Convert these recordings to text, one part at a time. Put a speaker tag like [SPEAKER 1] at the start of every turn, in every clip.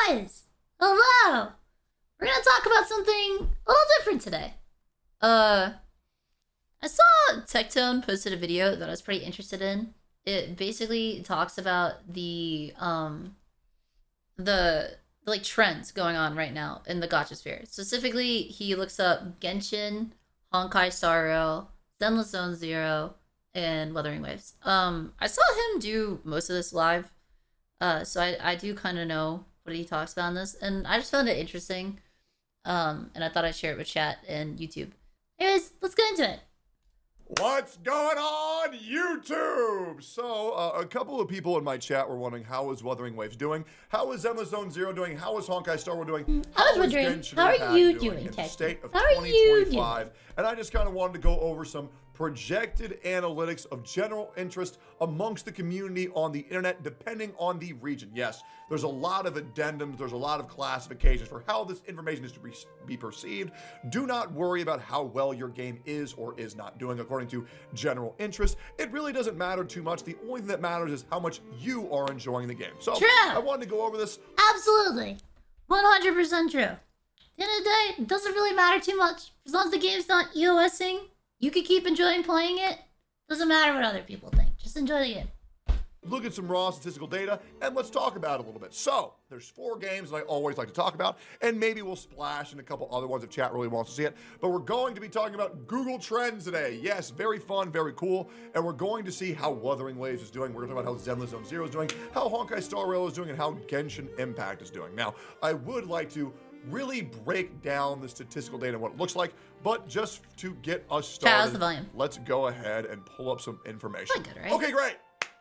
[SPEAKER 1] guys! Hello! We're gonna talk about something a little different today. I saw Tectone posted a video that I was pretty interested in. It basically talks about the like trends going on right now in the gacha sphere. Specifically, he looks up Genshin, Honkai Star Rail, Zenless Zone Zero, and Wuthering Waves. I saw him do most of this live, so I do kind of know what he talks about in this, and I just found it interesting. And I thought I'd share it with chat and YouTube. Anyways, let's get into it.
[SPEAKER 2] What's going on, YouTube? So, a couple of people in my chat were wondering, how is Wuthering Waves doing? How is Zenless Zone Zero doing? How is Honkai Star Rail doing?
[SPEAKER 1] I was wondering, how are you doing,
[SPEAKER 2] in the state of
[SPEAKER 1] How are you doing?
[SPEAKER 2] 2025? And I just kind of wanted to go over some projected analytics of general interest amongst the community on the internet, depending on the region. Yes, there's a lot of addendums, there's a lot of classifications for how this information is to be perceived. Do not worry about how well your game is or is not doing according to general interest. It really doesn't matter too much. The only thing that matters is how much you are enjoying the game. So
[SPEAKER 1] True.
[SPEAKER 2] I wanted to go over this.
[SPEAKER 1] Absolutely. 100% true. At the end of the day, it doesn't really matter too much. As long as the game's not EOSing, you can keep enjoying playing it. Doesn't matter what other people think. Just enjoy the game.
[SPEAKER 2] Look at some raw statistical data, and let's talk about it a little bit. So, there's 4 games that I always like to talk about, and maybe we'll splash in a couple other ones if chat really wants to see it. But we're going to be talking about Google Trends today. Yes, very fun, very cool. And we're going to see how Wuthering Waves is doing. We're going to talk about how Zenless Zone Zero is doing, how Honkai Star Rail is doing, and how Genshin Impact is doing. Now, I would like to really break down the statistical data and what it looks like, but just to get us started,
[SPEAKER 1] How's the volume?
[SPEAKER 2] Let's go ahead and pull up some information.
[SPEAKER 1] Good, right?
[SPEAKER 2] Okay, great.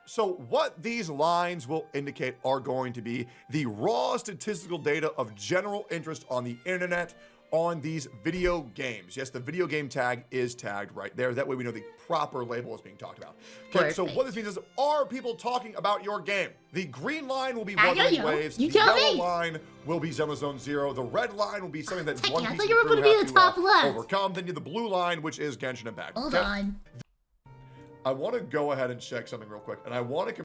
[SPEAKER 2] So what these lines will indicate are going to be the raw statistical data of general interest on the internet on these video games. Yes, the video game tag is tagged right there. That way we know the proper label is being talked about. Okay,
[SPEAKER 1] Perfect.
[SPEAKER 2] so what this means is, are people talking about your game? The green line will be Wuthering Waves.
[SPEAKER 1] You
[SPEAKER 2] The
[SPEAKER 1] tell
[SPEAKER 2] yellow
[SPEAKER 1] me.
[SPEAKER 2] line will be Zenless Zone Zero. The red line will be something that
[SPEAKER 1] Techie,
[SPEAKER 2] one
[SPEAKER 1] I
[SPEAKER 2] piece
[SPEAKER 1] thought
[SPEAKER 2] of
[SPEAKER 1] you were
[SPEAKER 2] crew
[SPEAKER 1] gonna be
[SPEAKER 2] have
[SPEAKER 1] the top
[SPEAKER 2] to
[SPEAKER 1] left.
[SPEAKER 2] overcome. Then you have the blue line, which is Genshin Impact.
[SPEAKER 1] Hold
[SPEAKER 2] Okay?
[SPEAKER 1] on.
[SPEAKER 2] I want to go ahead and check something real quick, and I want to.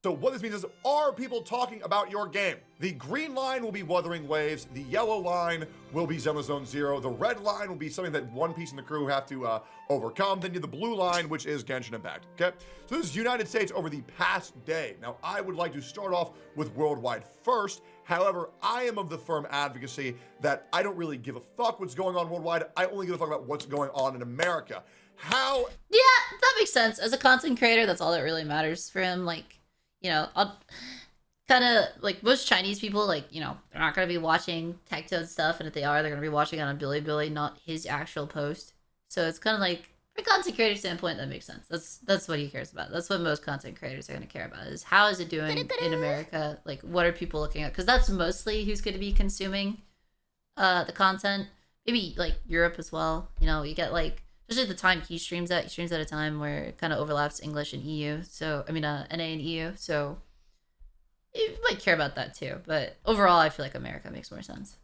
[SPEAKER 2] So what this means is, are people talking about your game? The green line will be Wuthering Waves. The yellow line will be Zenless Zone Zero. The red line will be something that one piece in the crew have to overcome. Then you have the blue line, which is Genshin Impact. Okay, so this is United States over the past day. Now, I would like to start off with worldwide first. However, I am of the firm advocacy that I don't really give a fuck what's going on worldwide. I only give a fuck about what's going on in America. How?
[SPEAKER 1] Yeah, that makes sense. As a content creator, that's all that really matters for him. Like, you know, I'll kind of like most Chinese people, like, you know, they're not going to be watching Tectone stuff. And if they are, they're going to be watching it on Bilibili, not his actual post. So it's kind of like, from a content creator standpoint, that makes sense. That's what he cares about. That's what most content creators are going to care about, is how is it doing in America? Like, what are people looking at? Because that's mostly who's going to be consuming the content. Maybe like Europe as well. You know, you get like, especially the time he streams at a time where it kind of overlaps English and EU. So, I mean, NA and EU. So, you might care about that too. But overall, I feel like America makes more sense.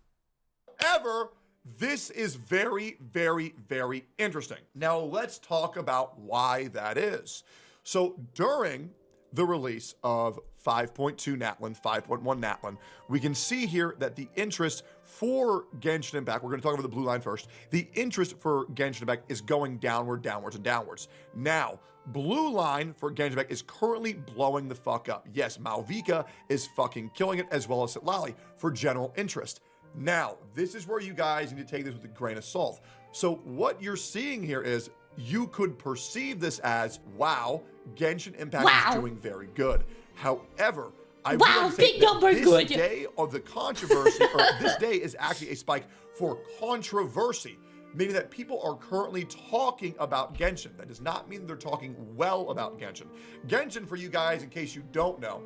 [SPEAKER 2] However, this is very, very, very interesting. Now, let's talk about why that is. So, during the release of 5.2 Natlan, 5.1 Natlan, we can see here that the interest for Genshin Impact, we're going to talk about the blue line first, the interest for Genshin Impact is going downward, downwards, and downwards. Now, blue line for Genshin Impact is currently blowing the fuck up. Yes, Malvika is fucking killing it, as well as Sitlali for general interest. Now, this is where you guys need to take this with a grain of salt. So what you're seeing here is, you could perceive this as, wow, Genshin Impact is doing very good. However, I would like to say that this day of the controversy, or this day is actually a spike for controversy, meaning that people are currently talking about Genshin. That does not mean they're talking well about Genshin. Genshin, for you guys, in case you don't know,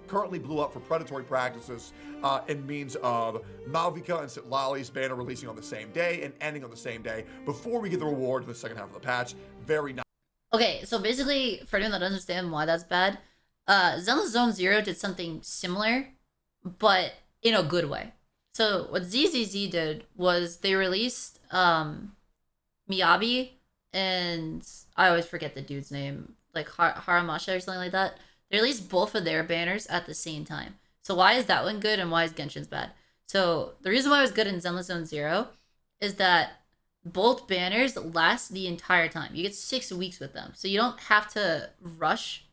[SPEAKER 2] currently blew up for predatory practices in means of Malvika and Sitlali's banner releasing on the same day and ending on the same day before we get the reward in the second half of the patch. Very nice.
[SPEAKER 1] Okay, so basically, for anyone that doesn't understand why that's bad, Zenless Zone Zero did something similar, but in a good way. So what ZZZ did was they released Miyabi, and I always forget the dude's name, like Haramasha or something like that. They released both of their banners at the same time. So why is that one good and why is Genshin's bad? So the reason why it was good in Zenless Zone Zero is that both banners last the entire time. You get 6 weeks with them, so you don't have to rush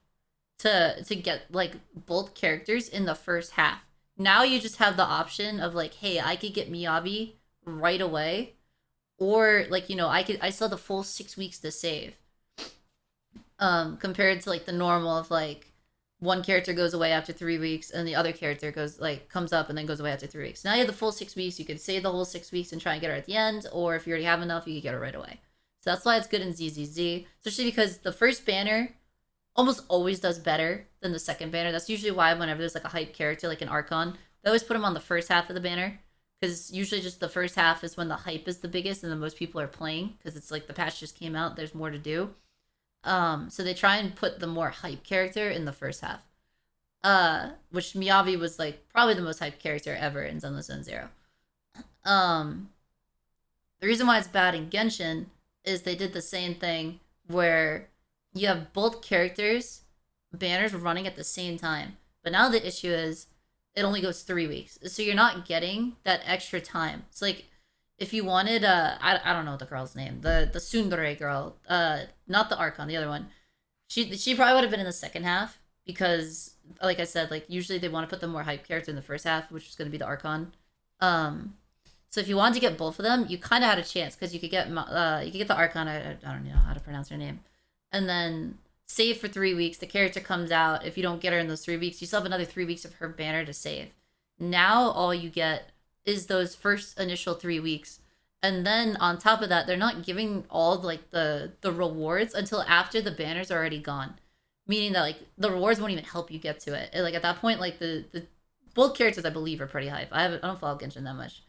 [SPEAKER 1] to get like both characters in the first half. Now you just have the option of like, hey, I could get Miyabi right away, or like I still have the full 6 weeks to save. Compared to like the normal of like one character goes away after 3 weeks and the other character comes up and then goes away after 3 weeks. Now you have the full 6 weeks. You could save the whole 6 weeks and try and get her at the end, or if you already have enough, you could get her right away. So that's why it's good in ZZZ, especially because the first banner almost always does better than the second banner. That's usually why whenever there's like a hype character like an Archon, they always put him on the first half of the banner, because usually just the first half is when the hype is the biggest and the most people are playing, because it's like the patch just came out, there's more to do. So they try and put the more hype character in the first half. Which Miyabi was like probably the most hype character ever in Zenless Zone Zero. The reason why it's bad in Genshin is they did the same thing where you have both characters banners running at the same time. But now the issue is it only goes 3 weeks. So you're not getting that extra time. It's like if you wanted I don't know the girl's name. The tsundere girl. Not the Archon, the other one. She probably would have been in the second half, because like I said, like usually they want to put the more hype character in the first half, which is going to be the Archon. So if you wanted to get both of them, you kind of had a chance, because you could get the Archon. I don't know how to pronounce her name, and then save for 3 weeks. The character comes out. If you don't get her in those 3 weeks, you still have another 3 weeks of her banner to save. Now all you get is those first initial 3 weeks, and then on top of that, they're not giving all like the rewards until after the banners are already gone. Meaning that like the rewards won't even help you get to it. Like at that point, like the both characters I believe are pretty hype. I don't follow Genshin that much.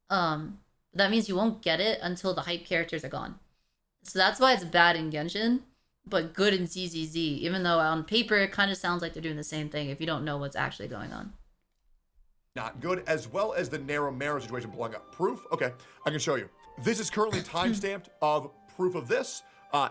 [SPEAKER 1] That means you won't get it until the hype characters are gone. So that's why it's bad in Genshin, but good in ZZZ. Even though on paper it kind of sounds like they're doing the same thing if you don't know what's actually going on.
[SPEAKER 2] Not good, as well as the narrow mirror situation blowing up. Proof? Okay, I can show you. This is currently timestamped of proof of this,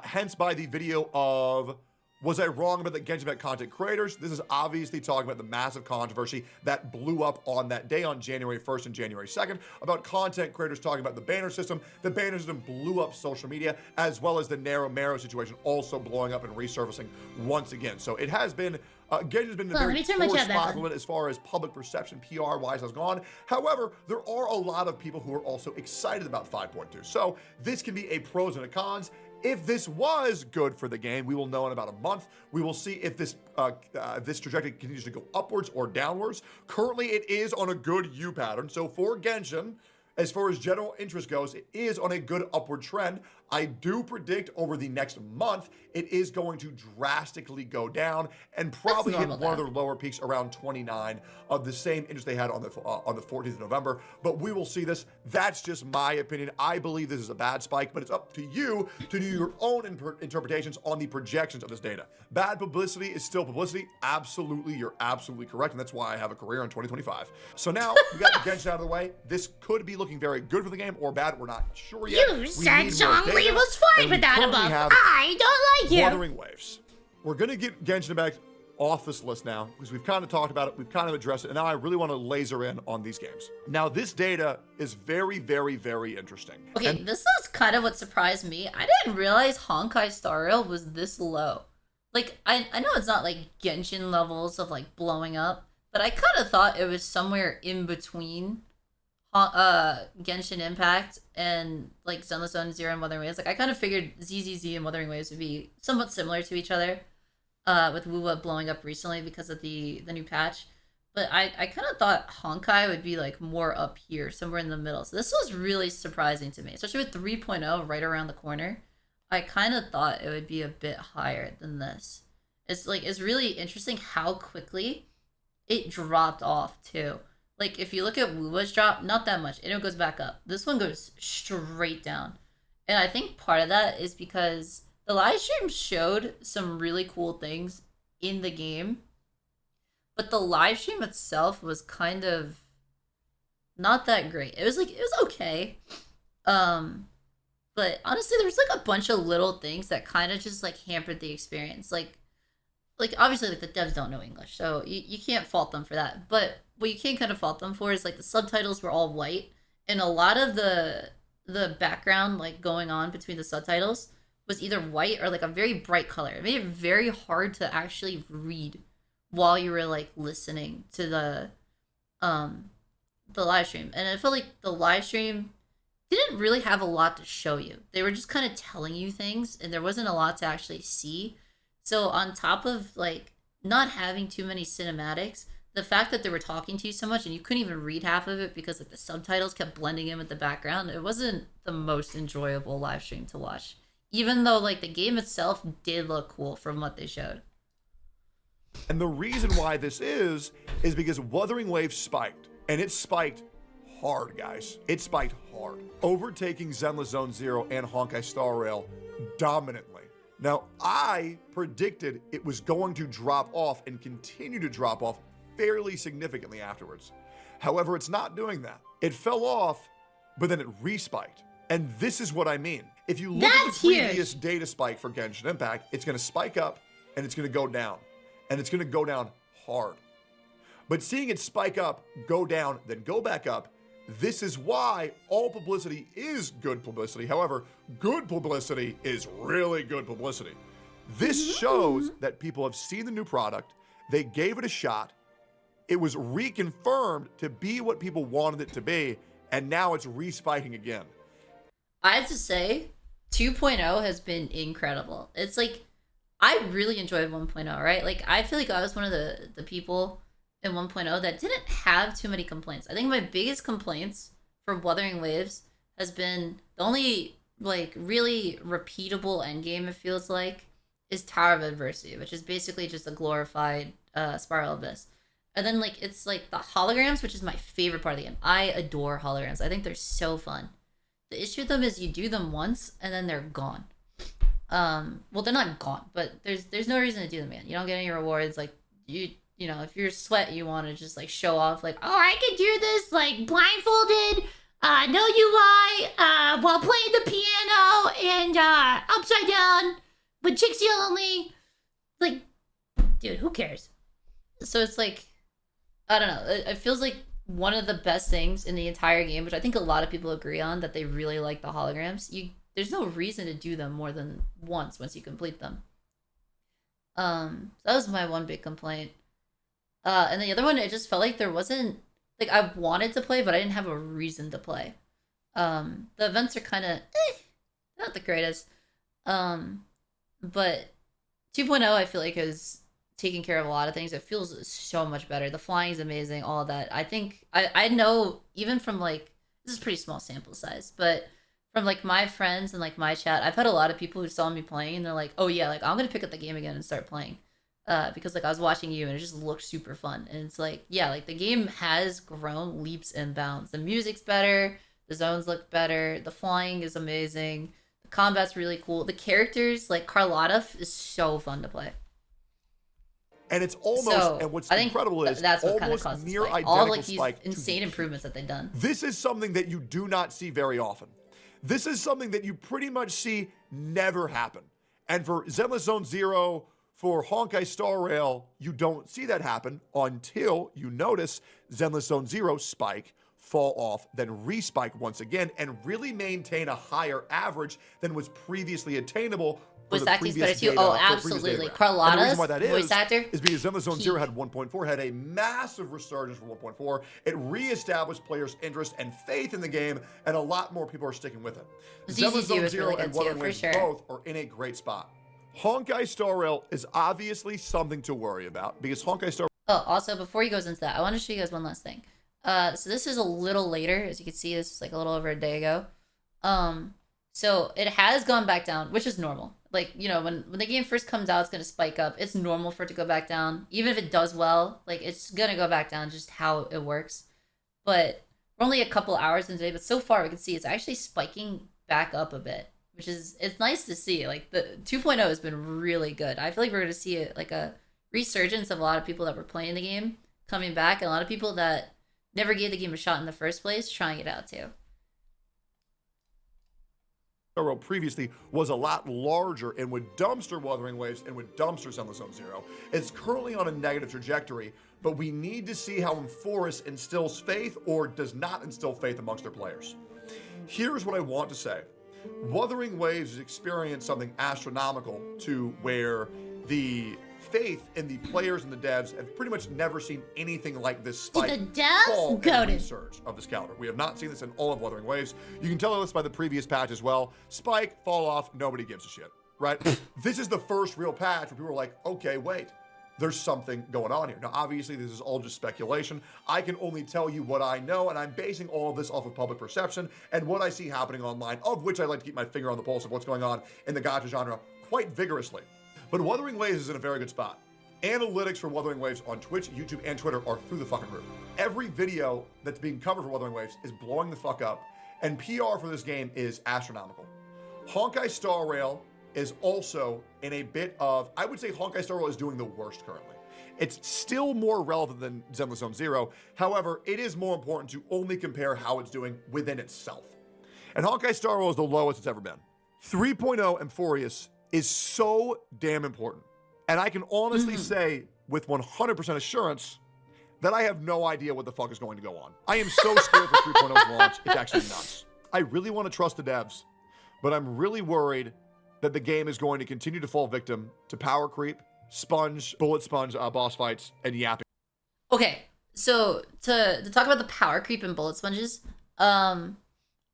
[SPEAKER 2] hence by the video of was I wrong about the Genshin Impact content creators? This is obviously talking about the massive controversy that blew up on that day on January 1st and January 2nd about content creators talking about the banner system. The banner system blew up social media, as well as the narrow mirror situation also blowing up and resurfacing once again. So it has been Genshin's been in a very poor spot as far as public perception, PR-wise, has gone. However, there are a lot of people who are also excited about 5.2. So this can be a pros and a cons. If this was good for the game, we will know in about a month. We will see if this this trajectory continues to go upwards or downwards. Currently, it is on a good U pattern. So for Genshin, as far as general interest goes, it is on a good upward trend. I do predict over the next month, it is going to drastically go down and probably hit one of their lower peaks around 29 of the same interest they had on the 14th of November. But we will see this. That's just my opinion. I believe this is a bad spike, but it's up to you to do your own interpretations on the projections of this data. Bad publicity is still publicity. Absolutely, you're absolutely correct, and that's why I have a career in 2025. So now we got Genshin out of the way. This could be looking very good for the game or bad. We're not sure yet.
[SPEAKER 3] You said Zhongli was fine with that above. I don't like you.
[SPEAKER 2] Wuthering Waves. We're going to get Genshin back off this list now, because we've kind of talked about it, we've kind of addressed it, and now I really want to laser in on these games. Now, this data is very, very, very interesting.
[SPEAKER 1] Okay, and this is kind of what surprised me. I didn't realize Honkai Star Rail was this low. Like, I know it's not like Genshin levels of like blowing up, but I kind of thought it was somewhere in between Genshin Impact and like Zenless Zone Zero and Wuthering Waves. Like I kind of figured ZZZ and Wuthering Waves would be somewhat similar to each other, with WuWa blowing up recently because of the new patch. But I kind of thought Honkai would be like more up here, somewhere in the middle. So this was really surprising to me, especially with 3.0 right around the corner. I kind of thought it would be a bit higher than this. It's really interesting how quickly it dropped off too. Like, if you look at WuWa's drop, not that much. And it goes back up. This one goes straight down. And I think part of that is because the live stream showed some really cool things in the game. But the live stream itself was kind of not that great. It was okay. But honestly, there was like a bunch of little things that kind of just like hampered the experience. Like, like obviously like the devs don't know English, so you can't fault them for that. But what you can kind of fault them for is like the subtitles were all white, and a lot of the background like going on between the subtitles was either white or like a very bright color. It made it very hard to actually read while you were like listening to um the live stream. And I felt like the live stream didn't really have a lot to show you. They were just kind of telling you things, and there wasn't a lot to actually see. So on top of like not having too many cinematics, the fact that they were talking to you so much and you couldn't even read half of it because like the subtitles kept blending in with the background, it wasn't the most enjoyable live stream to watch. Even though like the game itself did look cool from what they showed.
[SPEAKER 2] And the reason why this is because Wuthering Waves spiked, and it spiked hard, guys. It spiked hard, overtaking Zenless Zone Zero and Honkai Star Rail dominantly. Now, I predicted it was going to drop off and continue to drop off fairly significantly afterwards. However, it's not doing that. It fell off, but then it respiked. And this is what I mean. If you look at the previous data spike for Genshin Impact, it's going to spike up and it's going to go down. And it's going to go down hard. But seeing it spike up, go down, then go back up, this is why all publicity is good publicity. However, good publicity is really good publicity. This shows that people have seen the new product, they gave it a shot, it was reconfirmed to be what people wanted it to be, and now it's respiking again.
[SPEAKER 1] I have to say, 2.0 has been incredible. It's like, I really enjoyed 1.0, right? Like, I feel like I was one of the people in 1.0 that didn't have too many complaints. I think my biggest complaints for Wuthering Waves has been the only, like, really repeatable endgame, it feels like, is Tower of Adversity, which is basically just a glorified Spiral Abyss. And then, like, it's, like, the holograms, which is my favorite part of the game. I adore holograms. I think they're so fun. The issue with them is you do them once, and then they're gone. Well, they're not gone, but there's no reason to do them again. You don't get any rewards. Like, you know, if you're sweat, you want to just, like, show off, like, oh, I can do this, like, blindfolded, no UI, while playing the piano, and, upside down, with Chixie only. Like, dude, who cares? So it's like, I don't know. It feels like one of the best things in the entire game, which I think a lot of people agree on, that they really like the holograms. There's no reason to do them more than once you complete them. That was my one big complaint. And the other one, it just felt like there wasn't, like, I wanted to play, but I didn't have a reason to play. The events are kind of, not the greatest. But 2.0, I feel like, is taking care of a lot of things. It feels so much better. The flying is amazing, all of that. I think, I know, even from, like, this is pretty small sample size, but from, like, my friends and, like, my chat, I've had a lot of people who saw me playing, and they're like, oh, yeah, like, I'm going to pick up the game again and start playing. Because, like, I was watching you, and it just looked super fun. And it's like, yeah, like, the game has grown leaps and bounds. The music's better. The zones look better. The flying is amazing. The combat's really cool. The characters, like, Carlotta is so fun to play.
[SPEAKER 2] And it's almost, and what's incredible is
[SPEAKER 1] that's what
[SPEAKER 2] almost
[SPEAKER 1] kind of
[SPEAKER 2] near identical
[SPEAKER 1] all, like, these
[SPEAKER 2] spike
[SPEAKER 1] insane improvements that they've done.
[SPEAKER 2] This is something that you do not see very often. This is something that you pretty much see never happen. And for Zenless Zone Zero, for Honkai Star Rail, you don't see that happen until you notice Zenless Zone Zero spike, fall off, then respike once again, and really maintain a higher average than was previously attainable.
[SPEAKER 1] Voice acting's better too. Oh, absolutely. Carlotta's voice actor
[SPEAKER 2] is because Zenless Zone Zero had 1.4, had a massive resurgence from 1.4. It reestablished players' interest and faith in the game, and a lot more people are sticking with it. Zenless Zone Zero and Wuthering Waves both are in a great spot. Honkai Star Rail is obviously something to worry about because Honkai Star.
[SPEAKER 1] Oh, also before he goes into that, I want to show you guys one last thing. So this is a little later, as you can see. This is like a little over a day ago. So it has gone back down, which is normal. Like, you know, when the game first comes out, it's going to spike up. It's normal for it to go back down. Even if it does well, like, it's going to go back down, just how it works. But we're only a couple hours into it, but so far we can see it's actually spiking back up a bit, which is, it's nice to see. Like, the 2.0 has been really good. I feel like we're going to see like a resurgence of a lot of people that were playing the game coming back, and a lot of people that never gave the game a shot in the first place trying it out too.
[SPEAKER 2] Star Rail previously was a lot larger and would dumpster Wuthering Waves and would dumpster Zenless Zone Zero. It's currently on a negative trajectory, but we need to see how Enforce instills faith or does not instill faith amongst their players. Here's what I want to say. Wuthering Waves has experienced something astronomical to where the faith in the players and the devs have pretty much never seen anything like this spike
[SPEAKER 3] the devs?
[SPEAKER 2] fall
[SPEAKER 3] Goated.
[SPEAKER 2] and resurge of this calendar. We have not seen this in all of Wuthering Waves. You can tell this by the previous patch as well. Spike, fall off, nobody gives a shit, right? This is the first real patch where people are like, okay, wait, there's something going on here. Now, obviously, this is all just speculation. I can only tell you what I know, and I'm basing all of this off of public perception and what I see happening online, of which I like to keep my finger on the pulse of what's going on in the gacha genre quite vigorously. But Wuthering Waves is in a very good spot. Analytics for Wuthering Waves on Twitch, YouTube, and Twitter are through the fucking roof. Every video that's being covered for Wuthering Waves is blowing the fuck up, and PR for this game is astronomical. Honkai Star Rail is also in a bit of, I would say Honkai Star Rail is doing the worst currently. It's still more relevant than Zenless Zone Zero. However, it is more important to only compare how it's doing within itself. And Honkai Star Rail is the lowest it's ever been. 3.0 Amphorius is so damn important. And I can honestly say with 100% assurance that I have no idea what the fuck is going to go on. I am so scared for 3.0's launch, it's actually nuts. I really want to trust the devs, but I'm really worried that the game is going to continue to fall victim to power creep, bullet sponge boss fights, and yapping.
[SPEAKER 1] Okay, so to talk about the power creep and bullet sponges,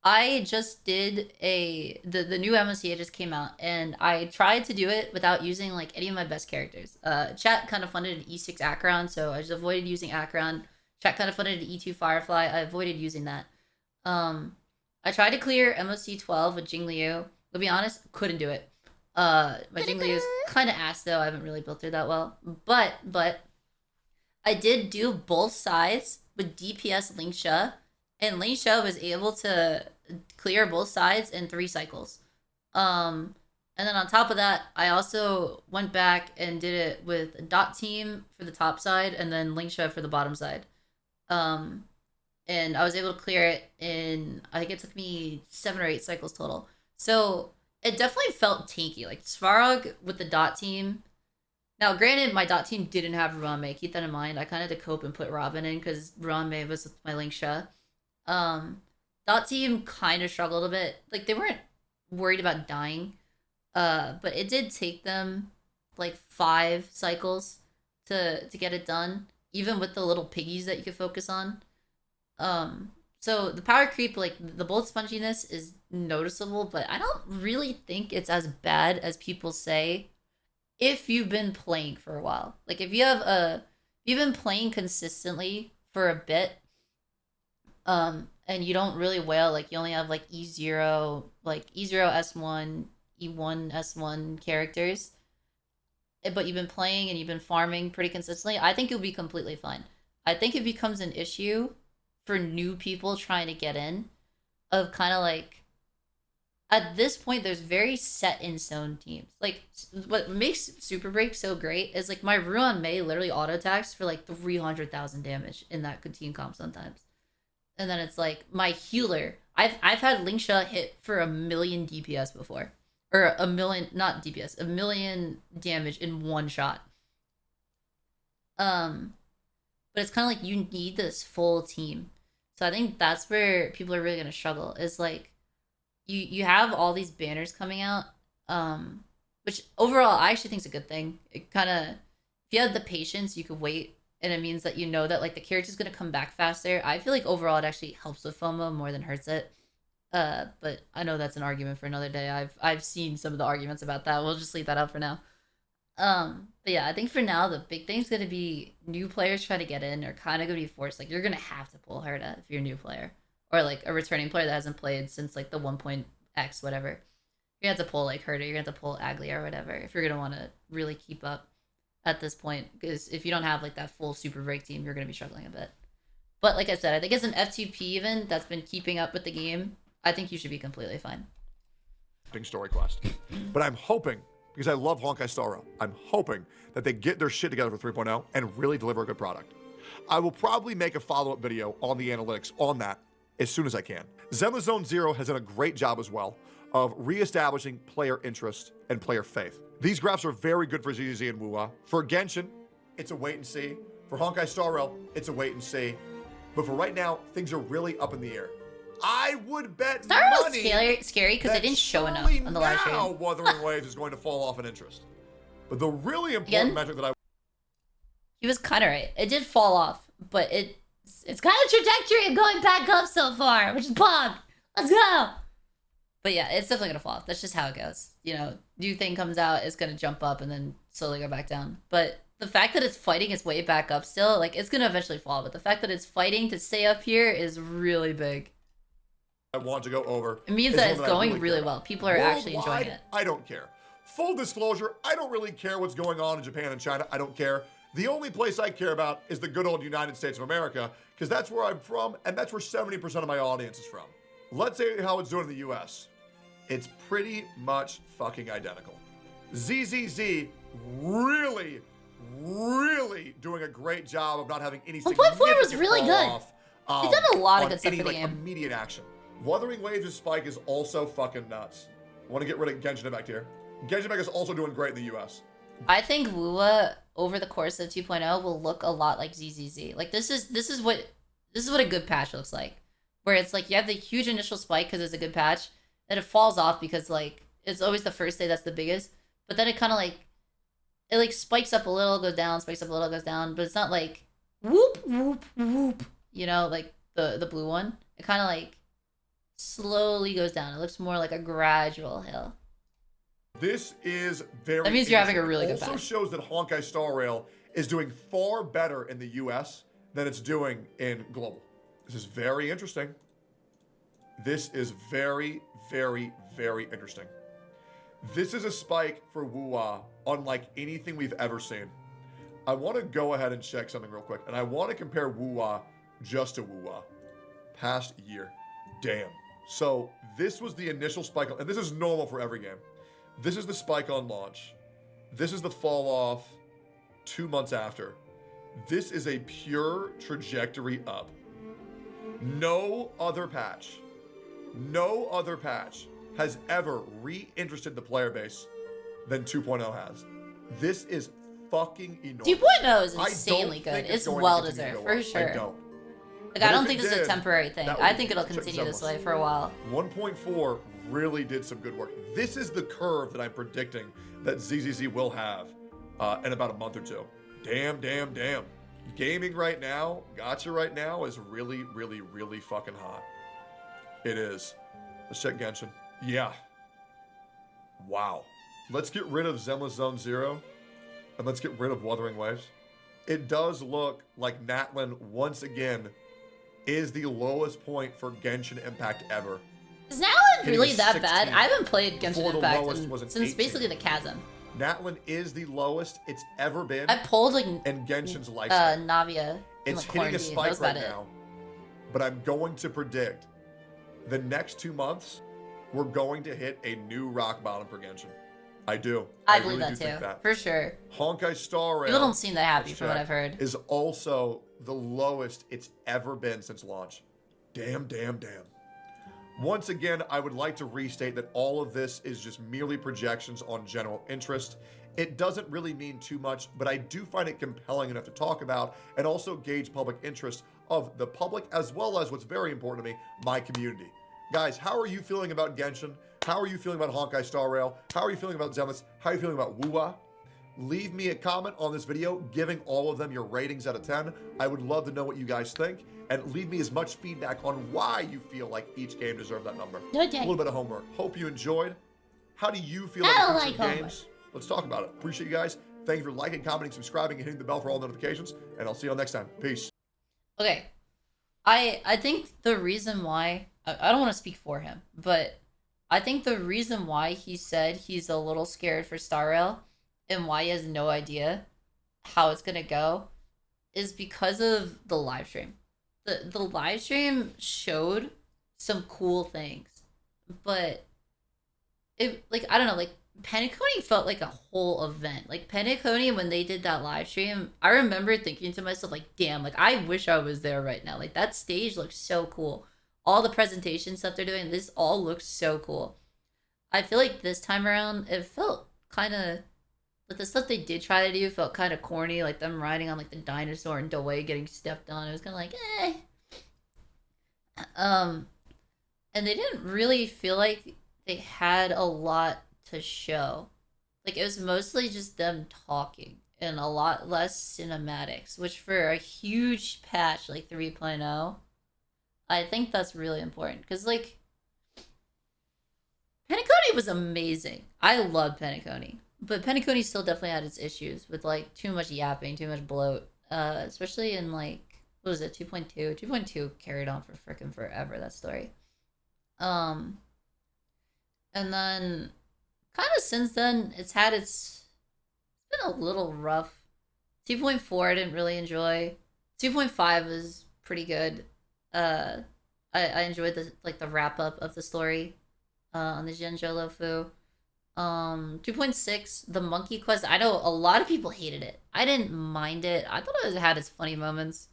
[SPEAKER 1] I just did the new MOCA just came out, and I tried to do it without using like any of my best characters. Chat kind of funded an E6 Acheron, so I just avoided using Acheron. Chat kind of funded an E2 Firefly. I avoided using that. I tried to clear MOC 12 with Jingliu. To be honest, couldn't do it. My Jingliu is kind of ass though. I haven't really built her that well, but I did do both sides with DPS Lingsha. And Lingsha was able to clear both sides in 3 cycles. And then on top of that, I also went back and did it with a dot team for the top side and then Lingsha for the bottom side. And I was able to clear it in, I think it took me 7 or 8 cycles total. So it definitely felt tanky. Like Svarog with the dot team. Now, granted, my dot team didn't have Ruanmei. Keep that in mind. I kind of had to cope and put Robin in because Ruanmei was with my Lingsha. Dot team kind of struggled a bit. Like they weren't worried about dying, but it did take them like 5 cycles to get it done, even with the little piggies that you could focus on. So the power creep, like the bullet sponginess, is noticeable, but I don't really think it's as bad as people say. If you've been playing for a while, like if you've been playing consistently for a bit. And you don't really wail, like you only have like E0 S1, E1 S1 characters, but you've been playing and you've been farming pretty consistently, I think you'll be completely fine. I think it becomes an issue for new people trying to get in, of kind of like, at this point, there's very set in stone teams. Like, what makes Super Break so great is like my Ruanmei literally auto attacks for like 300,000 damage in that team comp sometimes. And then it's like my healer. I've had Lingsha hit for 1,000,000 DPS before, or 1,000,000, not DPS, 1,000,000 damage in one shot. But it's kind of like you need this full team. So I think that's where people are really gonna struggle. Is like you have all these banners coming out, which overall I actually think is a good thing. It kind of, if you have the patience, you could wait. And it means that you know that like the character's gonna come back faster. I feel like overall it actually helps with FOMO more than hurts it. But I know that's an argument for another day. I've seen some of the arguments about that. We'll just leave that out for now. But yeah, I think for now the big thing's gonna be new players trying to get in are kind of gonna be forced. Like you're gonna have to pull Herda if you're a new player, or like a returning player that hasn't played since like the 1.x whatever. You're gonna have to pull like Herda. You're gonna have to pull Aglia or whatever if you're gonna want to really keep up at this point, because if you don't have like that full Super Break team, you're going to be struggling a bit. But like I said, I think as an FTP even that's been keeping up with the game, I think you should be completely fine.
[SPEAKER 2] Story quest. But I'm hoping, because I love Honkai Star Rail, I'm hoping that they get their shit together for 3.0 and really deliver a good product. I will probably make a follow-up video on the analytics on that as soon as I can. Zenless Zone Zero has done a great job as well of reestablishing player interest and player faith. These graphs are very good for ZZZ and WuWa. For Genshin, it's a wait and see. For Honkai Star Rail, it's a wait and see. But for right now, things are really up in the air. I would bet
[SPEAKER 1] Star Rail's
[SPEAKER 2] money
[SPEAKER 1] scary because they didn't show enough on the live
[SPEAKER 2] now
[SPEAKER 1] stream.
[SPEAKER 2] Wuthering Waves is going to fall off in interest. But the really important metric that
[SPEAKER 1] he was kind of right. It did fall off, but it's kind of trajectory of going back up so far, which is pog. Let's go. But yeah, it's definitely gonna fall off. That's just how it goes. You know, new thing comes out, it's gonna jump up and then slowly go back down. But the fact that it's fighting its way back up still, like, it's gonna eventually fall. But the fact that it's fighting to stay up here is really big.
[SPEAKER 2] I want to go over.
[SPEAKER 1] It means that it's going really well. People are actually enjoying it.
[SPEAKER 2] I don't care. Full disclosure, I don't really care what's going on in Japan and China. I don't care. The only place I care about is the good old United States of America, because that's where I'm from, and that's where 70% of my audience is from. Let's say how it's doing in the US. It's pretty much fucking identical. ZZZ really, really doing a great job of not having any
[SPEAKER 1] 1.4 was really good. They've done a lot of good stuff for the game.
[SPEAKER 2] Immediate action. Wuthering Waves' spike is also fucking nuts. I want to get rid of Genshin Impact here. Genshin Impact is also doing great in the US.
[SPEAKER 1] I think WuWa over the course of 2.0 will look a lot like ZZZ. Like this is what a good patch looks like, where it's like you have the huge initial spike because it's a good patch, then it falls off because like it's always the first day that's the biggest, but then it kind of like it like spikes up a little, goes down, spikes up a little, goes down, but it's not like whoop whoop whoop, you know, like the blue one. It kind of like slowly goes down. It looks more like a gradual hill.
[SPEAKER 2] This is very.
[SPEAKER 1] That means you're having a really good
[SPEAKER 2] patch. Also shows that Honkai Star Rail is doing far better in the US than it's doing in global. This is very interesting. This is very, very, very interesting. This is a spike for WuWa unlike anything we've ever seen. I want to go ahead and check something real quick, and I want to compare WuWa just to WuWa. Past year. Damn. So this was the initial spike, and this is normal for every game. This is the spike on launch. This is the fall off 2 months after. This is a pure trajectory up. No other patch has ever re-interested the player base than 2.0 has. This is fucking enormous.
[SPEAKER 1] 2.0 is insanely good. It's well deserved, for sure.
[SPEAKER 2] I don't.
[SPEAKER 1] Like, I don't think this is a temporary thing. I think it'll continue this way for a while.
[SPEAKER 2] 1.4 really did some good work. This is the curve that I'm predicting that ZZZ will have in about a month or two. Damn. Gaming right now, gacha right now is really, really, really fucking hot. It is. Let's check Genshin. Yeah. Wow. Let's get rid of Zenless Zone Zero, and let's get rid of Wuthering Waves. It does look like Natlin once again is the lowest point for Genshin Impact ever.
[SPEAKER 1] Is Natlin really that bad? I haven't played Genshin Impact since basically the Chasm.
[SPEAKER 2] Natlin is the lowest it's ever been.
[SPEAKER 1] I pulled like
[SPEAKER 2] in Genshin's lifespan.
[SPEAKER 1] Navia.
[SPEAKER 2] It's hitting a spike right now, but I'm going to predict the next 2 months we're going to hit a new rock bottom for Genshin. I do.
[SPEAKER 1] I believe really that too, for sure.
[SPEAKER 2] Honkai Star Rail.
[SPEAKER 1] People don't seem that happy from what I've heard.
[SPEAKER 2] Is also the lowest it's ever been since launch. Damn. Once again, I would like to restate that all of this is just merely projections on general interest. It doesn't really mean too much, but I do find it compelling enough to talk about and also gauge public interest of the public, as well as what's very important to me, my community. Guys, how are you feeling about Genshin? How are you feeling about Honkai Star Rail? How are you feeling about Zenless? How are you feeling about WuWa? Leave me a comment on this video, giving all of them your ratings out of 10. I would love to know what you guys think, and leave me as much feedback on why you feel like each game deserved that number.
[SPEAKER 1] Okay.
[SPEAKER 2] A little bit of homework. Hope you enjoyed. How do you feel about future games? Let's talk about it. Appreciate you guys. Thank you for liking, commenting, subscribing, and hitting the bell for all notifications, and I'll see you all next time. Peace.
[SPEAKER 1] Okay. I think the reason why, I don't want to speak for him, but I think the reason why he said he's a little scared for Star Rail and why he has no idea how it's going to go is because of the live stream. The live stream showed some cool things, but it, like, I don't know, like, Pentaconey felt like a whole event. Like, Pentaconey, when they did that live stream, I remember thinking to myself, like, damn, like, I wish I was there right now. Like, that stage looks so cool. All the presentation stuff they're doing, this all looks so cool. I feel like this time around it felt kind of like the stuff they did try to do felt kind of corny, like them riding on like the dinosaur and Doe getting stepped on. It was kind of like, eh. Um, and they didn't really feel like they had a lot to show. Like it was mostly just them talking and a lot less cinematics, which for a huge patch like 3.0, I think that's really important because like Penacony was amazing. I loved Penacony, but Penacony still definitely had its issues with like too much yapping, too much bloat, especially in like what was it 2.2? 2.2 carried on for freaking forever that story. Um, and then kind of since then it's been a little rough. 2.4 I didn't really enjoy. 2.5 was pretty good. Uh, I enjoyed the wrap up of the story on the Genjo Lofu. 2.6, the Monkey Quest. I know a lot of people hated it. I didn't mind it. I thought it had its funny moments.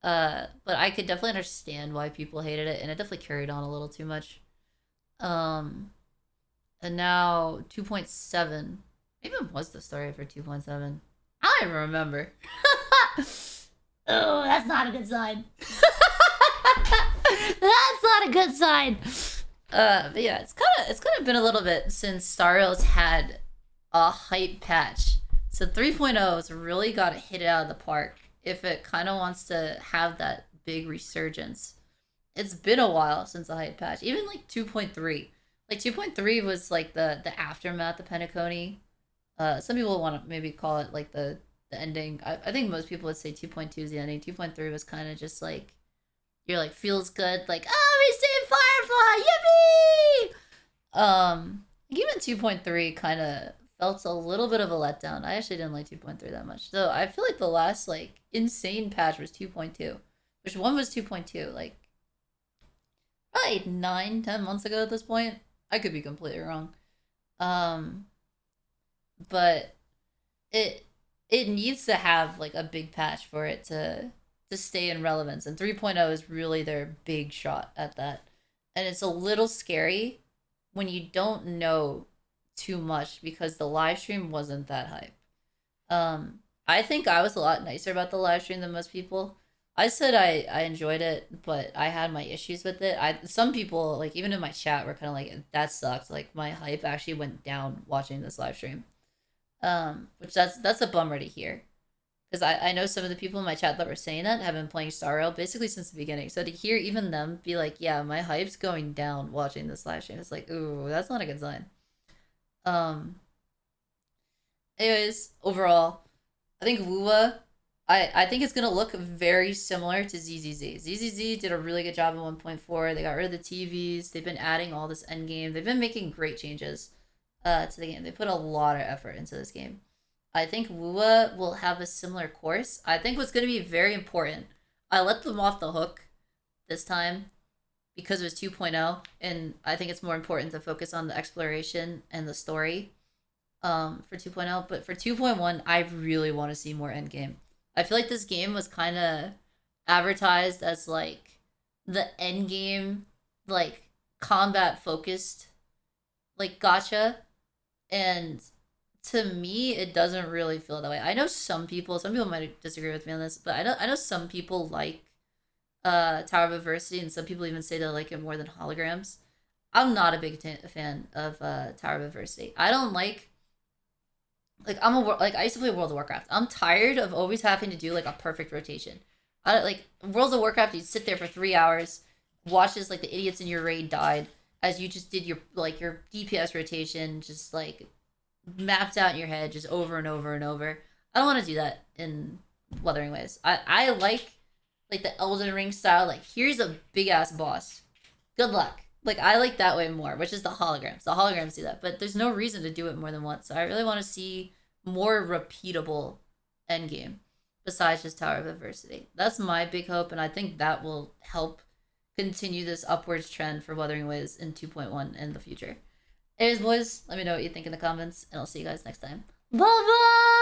[SPEAKER 1] But I could definitely understand why people hated it, and it definitely carried on a little too much. Um, and now 2.7. Maybe it was the story for 2.7. I don't even remember.
[SPEAKER 3] Oh, that's not a good sign. That's not a good sign.
[SPEAKER 1] But yeah, it's kind of been a little bit since Star Rail's had a hype patch. So 3.0's really got to hit it out of the park if it kind of wants to have that big resurgence. It's been a while since the hype patch. Even like 2.3. Like 2.3 was like the aftermath of Penacony. Some people want to maybe call it like the ending. I think most people would say 2.2 is the ending. 2.3 was kind of just like you're like feels good, like oh we saved Firefly, yippee! Even 2.3 kind of felt a little bit of a letdown. I actually didn't like 2.3 that much. So I feel like the last like insane patch was 2.2, which one was 2.2 like probably 9-10 months ago at this point. I could be completely wrong. Um, but it needs to have like a big patch for it to stay in relevance, and 3.0 is really their big shot at that. And it's a little scary when you don't know too much because the live stream wasn't that hype. I think I was a lot nicer about the live stream than most people. I said I enjoyed it, but I had my issues with it. Some people like even in my chat were kind of like that sucks. Like my hype actually went down watching this live stream. Which that's a bummer to hear. Because I know some of the people in my chat that were saying that have been playing Star Rail basically since the beginning. So to hear even them be like, yeah, my hype's going down watching this live stream, it's like, ooh, that's not a good sign. Um, anyways, overall, I think WuWa, I think it's gonna look very similar to ZZZ. ZZZ did a really good job in 1.4. They got rid of the TVs. They've been adding all this endgame. They've been making great changes to the game. They put a lot of effort into this game. I think WuWa will have a similar course. I think what's going to be very important, I let them off the hook this time because it was 2.0, and I think it's more important to focus on the exploration and the story for 2.0. But for 2.1, I really want to see more endgame. I feel like this game was kind of advertised as like the endgame, like combat focused, like gacha, and to me it doesn't really feel that way. I know some people might disagree with me on this, but I know some people like Tower of Adversity, and some people even say they like it more than holograms. I'm not a big fan of Tower of Adversity. I don't like I used to play World of Warcraft. I'm tired of always having to do like a perfect rotation. I like World of Warcraft. You sit there for 3 hours, watch as like the idiots in your raid died as you just did your DPS rotation, just like mapped out in your head, just over and over and over. I don't want to do that in Wuthering Waves. I like the Elden Ring style. Like here's a big ass boss. Good luck. Like I like that way more, which is the holograms. The holograms do that, but there's no reason to do it more than once. So I really want to see more repeatable endgame besides just Tower of Adversity. That's my big hope, and I think that will help continue this upwards trend for Wuthering Waves in 2.1 in the future. Anyways, boys, let me know what you think in the comments, and I'll see you guys next time. Bye bye!